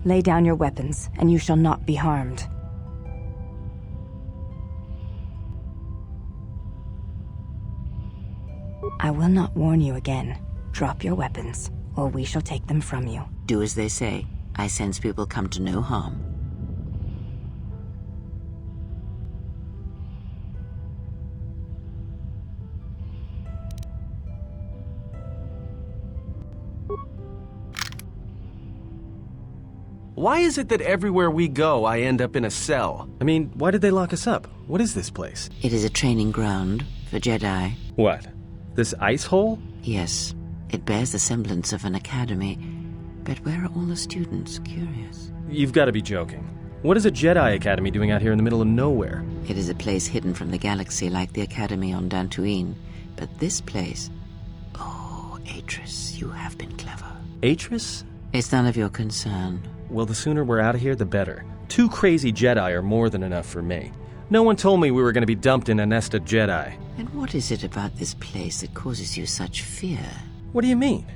Lay down your weapons, and you shall not be harmed. I will not warn you again. Drop your weapons, or we shall take them from you. Do as they say. I sense we will come to no harm. Why is it that everywhere we go, I end up in a cell? I mean, why did they lock us up? What is this place? It is a training ground for Jedi. What? This ice hole? Yes, it bears the semblance of an academy. But where are all the students? Curious. You've got to be joking. What is a Jedi Academy doing out here in the middle of nowhere? It is a place hidden from the galaxy like the academy on Dantooine. But this place... Oh, Eïtris, you have been clever. Eïtris? It's none of your concern. Well, the sooner we're out of here, the better. 2 crazy Jedi are more than enough for me. No one told me we were going to be dumped in a nest of Jedi. And what is it about this place that causes you such fear? What do you mean?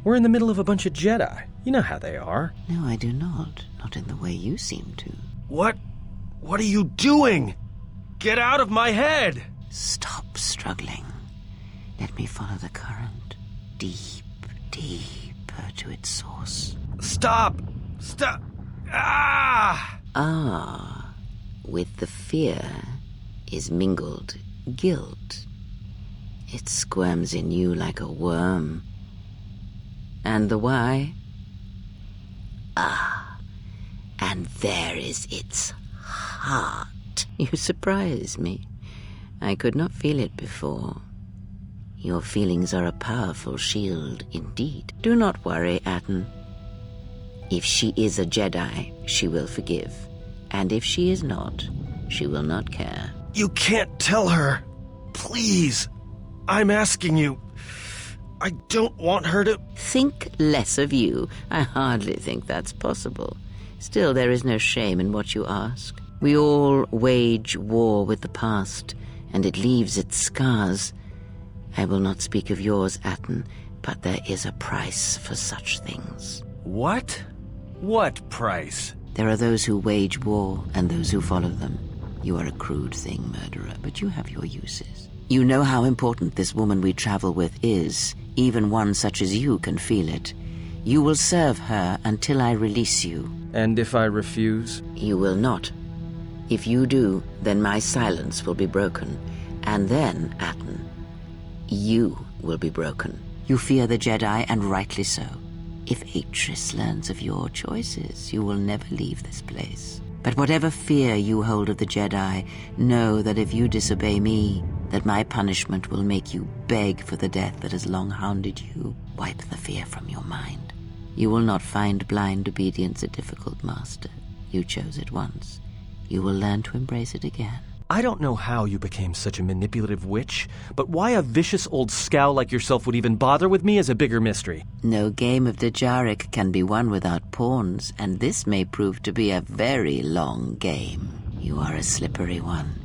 We're in the middle of a bunch of Jedi. You know how they are. No, I do not. Not in the way you seem to. What are you doing? Get out of my head! Stop struggling. Let me follow the current. Deep, deeper to its source. Stop! Stop! Ah! Ah, with the fear is mingled guilt. It squirms in you like a worm. And the why? Ah, and there is its heart. You surprise me. I could not feel it before. Your feelings are a powerful shield indeed. Do not worry, Atton. If she is a Jedi, she will forgive. And if she is not, she will not care. You can't tell her. Please. I'm asking you. I don't want her to... Think less of you. I hardly think that's possible. Still, there is no shame in what you ask. We all wage war with the past, and it leaves its scars. I will not speak of yours, Atton, but there is a price for such things. What? What price? There are those who wage war and those who follow them. You are a crude thing, murderer, but you have your uses. You know how important this woman we travel with is. Even one such as you can feel it. You will serve her until I release you. And if I refuse? You will not. If you do, then my silence will be broken. And then, Atton, you will be broken. You fear the Jedi, and rightly so. If Eïtris learns of your choices, you will never leave this place. But whatever fear you hold of the Jedi, know that if you disobey me, that my punishment will make you beg for the death that has long hounded you. Wipe the fear from your mind. You will not find blind obedience a difficult master. You chose it once. You will learn to embrace it again. I don't know how you became such a manipulative witch, but why a vicious old scowl like yourself would even bother with me is a bigger mystery. No game of Djarik can be won without pawns, and this may prove to be a very long game. You are a slippery one.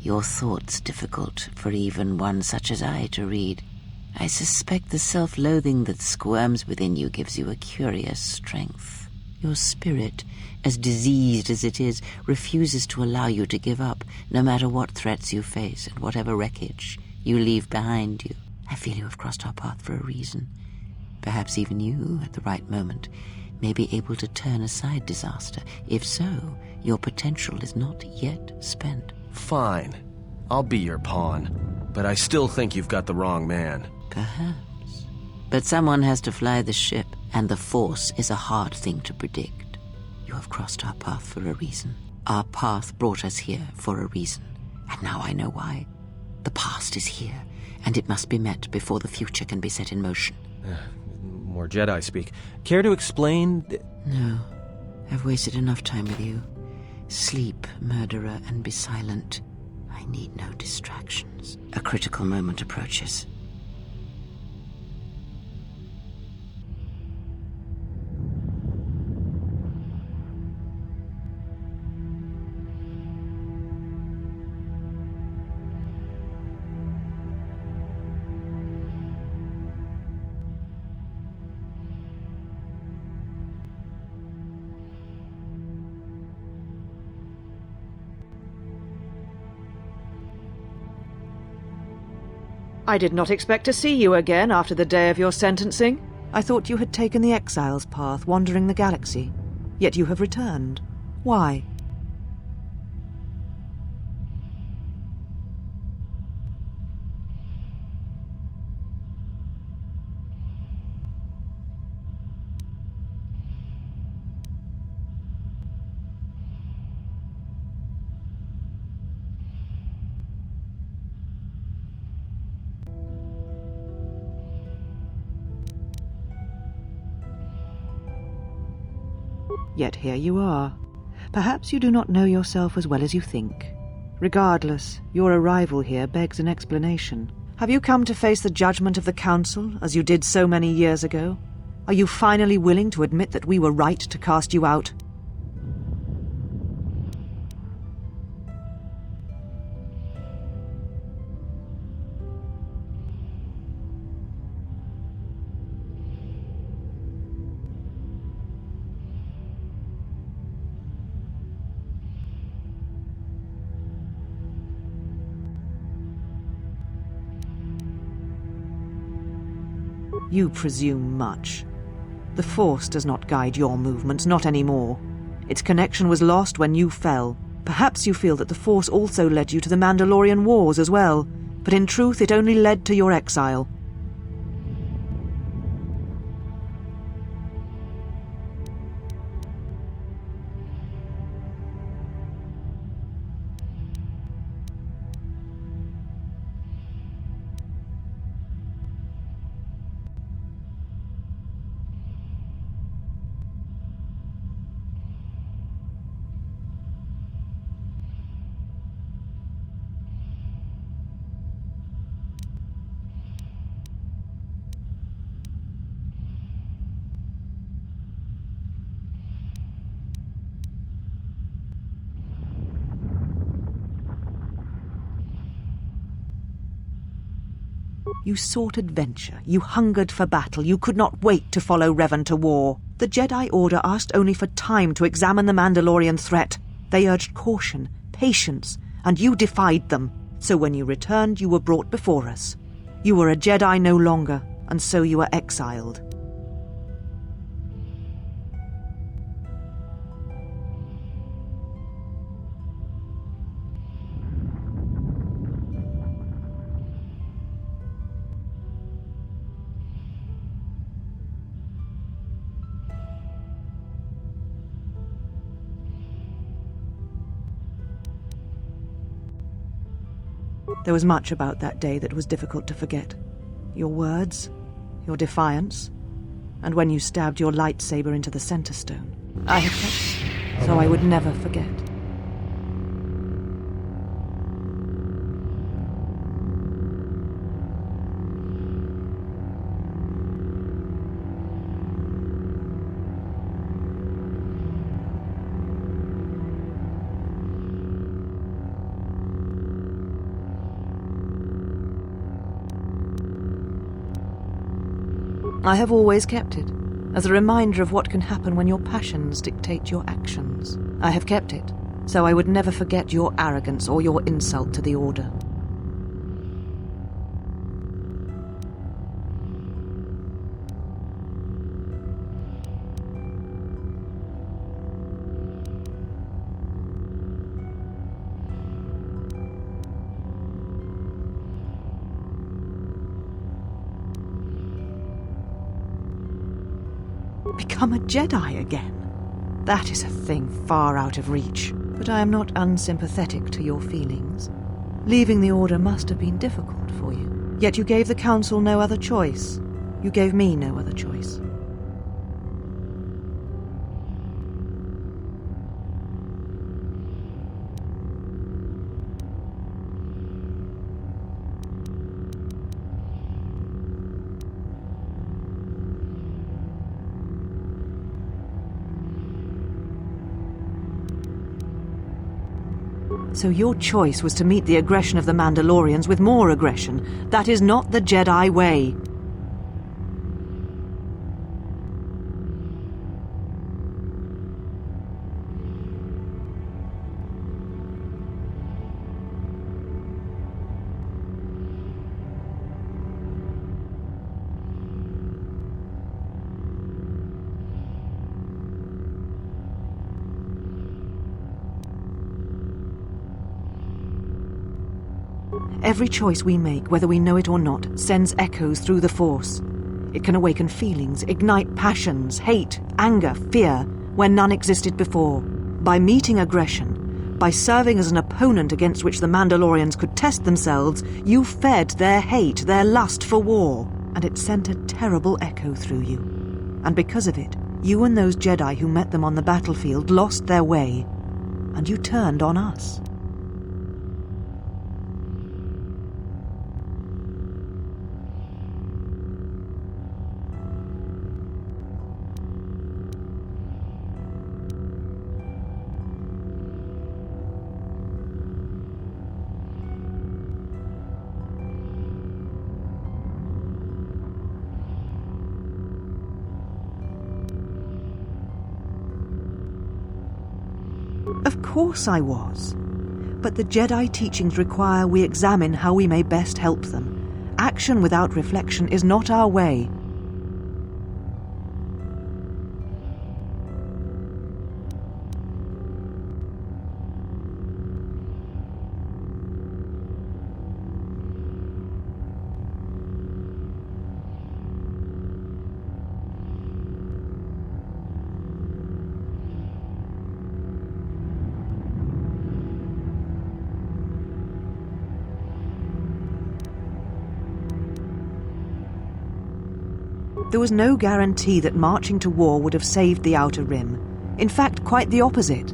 Your thoughts difficult for even one such as I to read. I suspect the self-loathing that squirms within you gives you a curious strength. Your spirit, as diseased as it is, refuses to allow you to give up, no matter what threats you face and whatever wreckage you leave behind you. I feel you have crossed our path for a reason. Perhaps even you, at the right moment, may be able to turn aside disaster. If so, your potential is not yet spent. Fine. I'll be your pawn. But I still think you've got the wrong man. Perhaps. But someone has to fly the ship, and the Force is a hard thing to predict. You have crossed our path for a reason. Our path brought us here for a reason. And now I know why. The past is here, and it must be met before the future can be set in motion. More Jedi speak. Care to explain? No. I've wasted enough time with you. Sleep, murderer, and be silent. I need no distractions. A critical moment approaches. I did not expect to see you again after the day of your sentencing. I thought you had taken the exile's path, wandering the galaxy. Yet you have returned. Why? Yet here you are. Perhaps you do not know yourself as well as you think. Regardless, your arrival here begs an explanation. Have you come to face the judgment of the Council, as you did so many years ago? Are you finally willing to admit that we were right to cast you out? You presume much. The Force does not guide your movements, not anymore. Its connection was lost when you fell. Perhaps you feel that the Force also led you to the Mandalorian Wars as well, but in truth it only led to your exile. You sought adventure, you hungered for battle, you could not wait to follow Revan to war. The Jedi Order asked only for time to examine the Mandalorian threat. They urged caution, patience, and you defied them. So when you returned, you were brought before us. You were a Jedi no longer, and so you were exiled. There was much about that day that was difficult to forget. Your words, your defiance, and when you stabbed your lightsaber into the center stone. I had kept it, so I would never forget. I have always kept it, as a reminder of what can happen when your passions dictate your actions. I have kept it, so I would never forget your arrogance or your insult to the Order. Become a Jedi again? That is a thing far out of reach. But I am not unsympathetic to your feelings. Leaving the Order must have been difficult for you. Yet you gave the Council no other choice. You gave me no other choice. So your choice was to meet the aggression of the Mandalorians with more aggression. That is not the Jedi way. Every choice we make, whether we know it or not, sends echoes through the Force. It can awaken feelings, ignite passions, hate, anger, fear, where none existed before. By meeting aggression, by serving as an opponent against which the Mandalorians could test themselves, you fed their hate, their lust for war, and it sent a terrible echo through you. And because of it, you and those Jedi who met them on the battlefield lost their way, and you turned on us. Of course I was. But the Jedi teachings require we examine how we may best help them. Action without reflection is not our way. There was no guarantee that marching to war would have saved the Outer Rim. In fact, quite the opposite.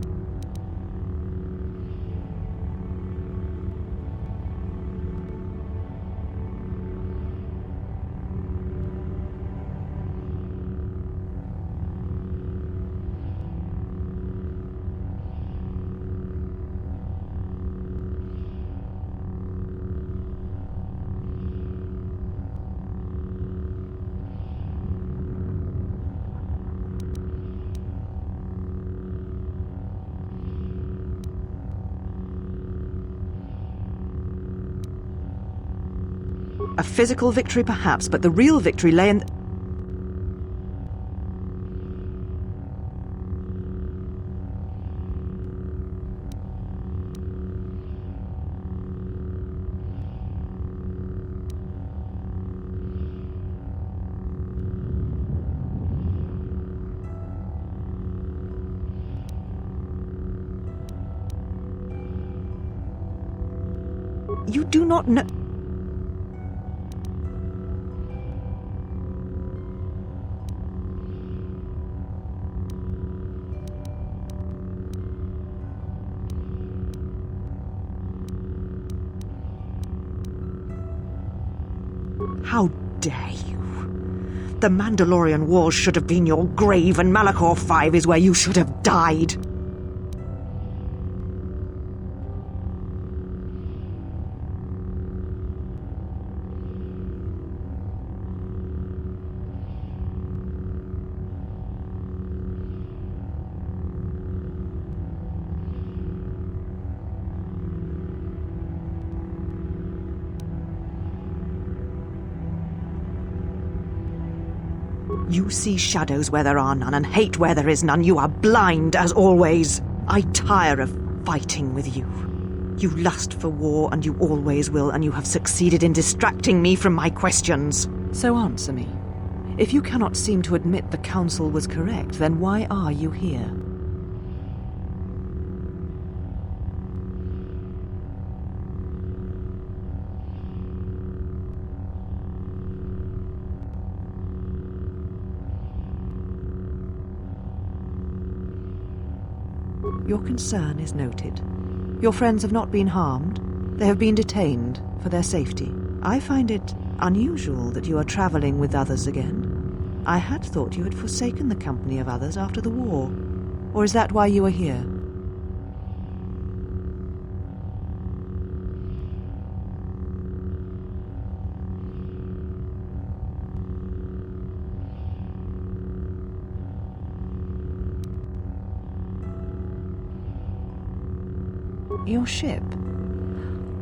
A physical victory perhaps, but the real victory lay in... You do not know... How dare you? The Mandalorian Wars should have been your grave, and Malachor 5 is where you should have died. You see shadows where there are none, and hate where there is none. You are blind, as always. I tire of fighting with you. You lust for war, and you always will, and you have succeeded in distracting me from my questions. So answer me. If you cannot seem to admit the Council was correct, then why are you here? Your concern is noted. Your friends have not been harmed. They have been detained for their safety. I find it unusual that you are traveling with others again. I had thought you had forsaken the company of others after the war. Or is that why you are here? Your ship?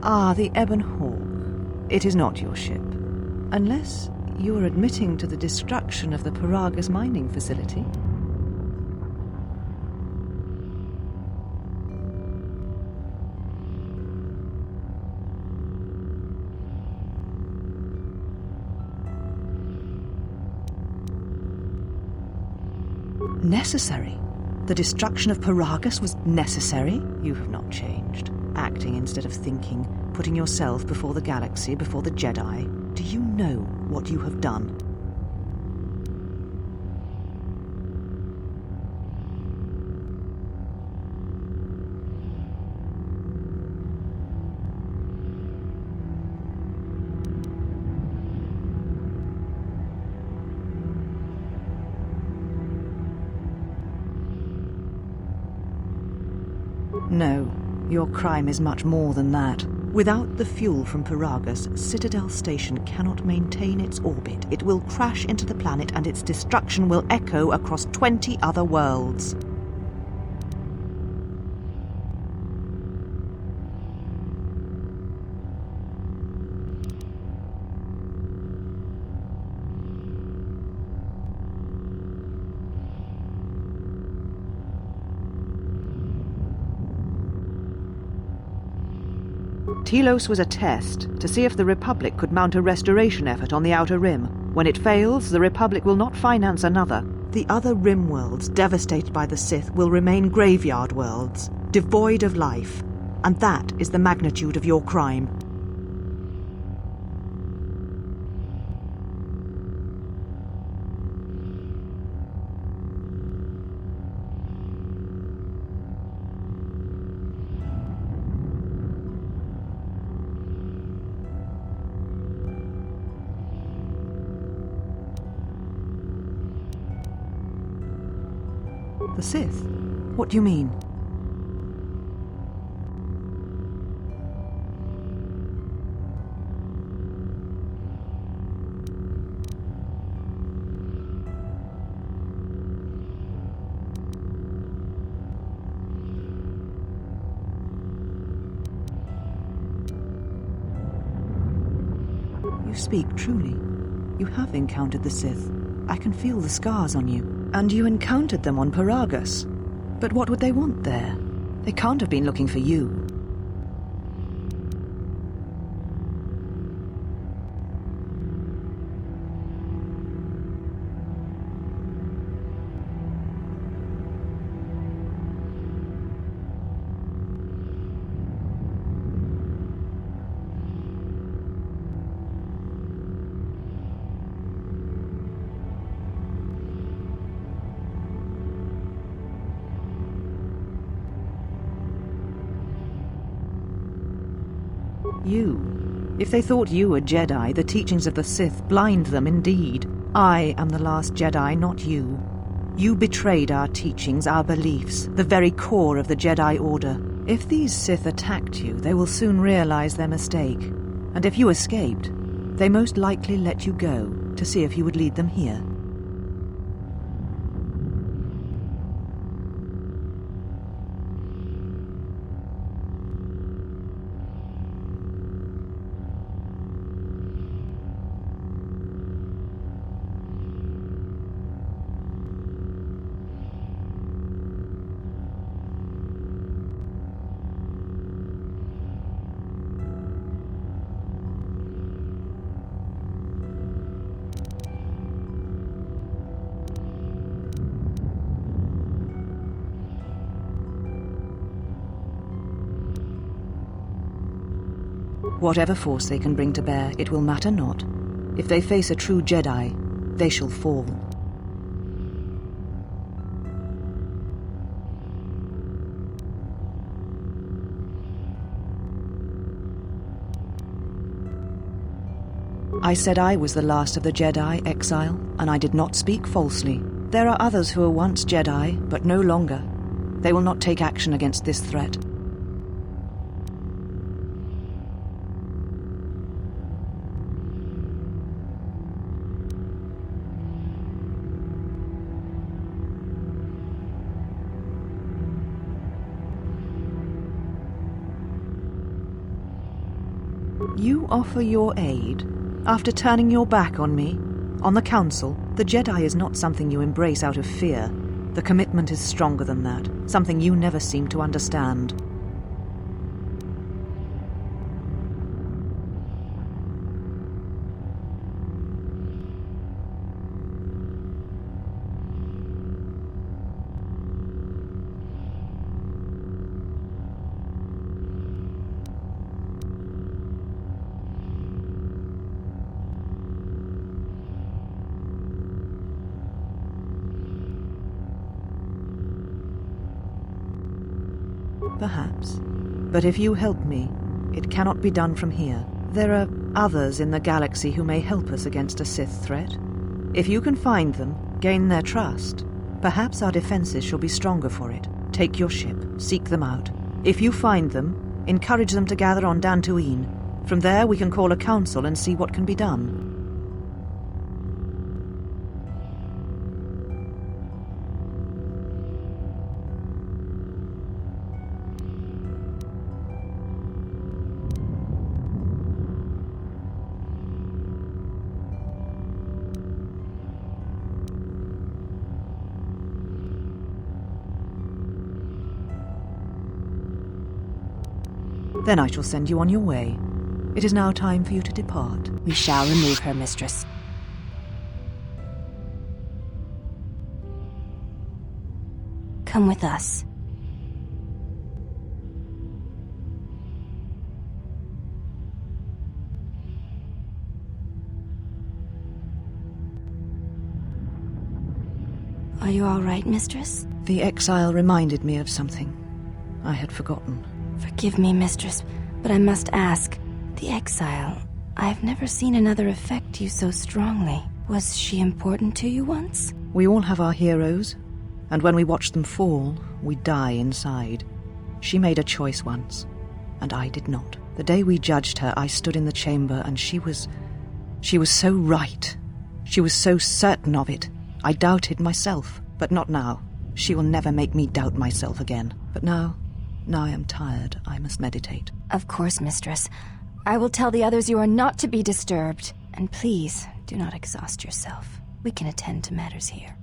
Ah, the Ebon Hawk. It is not your ship. Unless you are admitting to the destruction of the Paragus mining facility. Necessary? The destruction of Paragus was necessary? You have not changed. Acting instead of thinking, putting yourself before the galaxy, before the Jedi. Do you know what you have done? No, your crime is much more than that. Without the fuel from Paragus, Citadel Station cannot maintain its orbit. It will crash into the planet and its destruction will echo across 20 other worlds. Telos was a test to see if the Republic could mount a restoration effort on the Outer Rim. When it fails, the Republic will not finance another. The other Rim worlds devastated by the Sith will remain graveyard worlds, devoid of life. And that is the magnitude of your crime. The Sith? What do you mean? You speak truly. You have encountered the Sith. I can feel the scars on you. And you encountered them on Paragus. But what would they want there? They can't have been looking for you. You. If they thought you were Jedi, the teachings of the Sith blind them indeed. I am the last Jedi, not you. You betrayed our teachings, our beliefs, the very core of the Jedi Order. If these Sith attacked you, they will soon realize their mistake. And if you escaped, they most likely let you go to see if you would lead them here. Whatever force they can bring to bear, it will matter not. If they face a true Jedi, they shall fall. I said I was the last of the Jedi, Exile, and I did not speak falsely. There are others who were once Jedi, but no longer. They will not take action against this threat. You offer your aid after turning your back on me? On the Council, the Jedi is not something you embrace out of fear. The commitment is stronger than that, something you never seem to understand. Perhaps. But if you help me, it cannot be done from here. There are others in the galaxy who may help us against a Sith threat. If you can find them, gain their trust, perhaps our defenses shall be stronger for it. Take your ship, seek them out. If you find them, encourage them to gather on Dantooine. From there we can call a council and see what can be done. Then I shall send you on your way. It is now time for you to depart. We shall remove her, mistress. Come with us. Are you all right, mistress? The exile reminded me of something I had forgotten. Forgive me, mistress, but I must ask. The exile, I've never seen another affect you so strongly. Was she important to you once? We all have our heroes, and when we watch them fall, we die inside. She made a choice once, and I did not. The day we judged her, I stood in the chamber, and she was so right. She was so certain of it. I doubted myself, but not now. She will never make me doubt myself again. But now I am tired. I must meditate. Of course, mistress. I will tell the others you are not to be disturbed. And please, do not exhaust yourself. We can attend to matters here.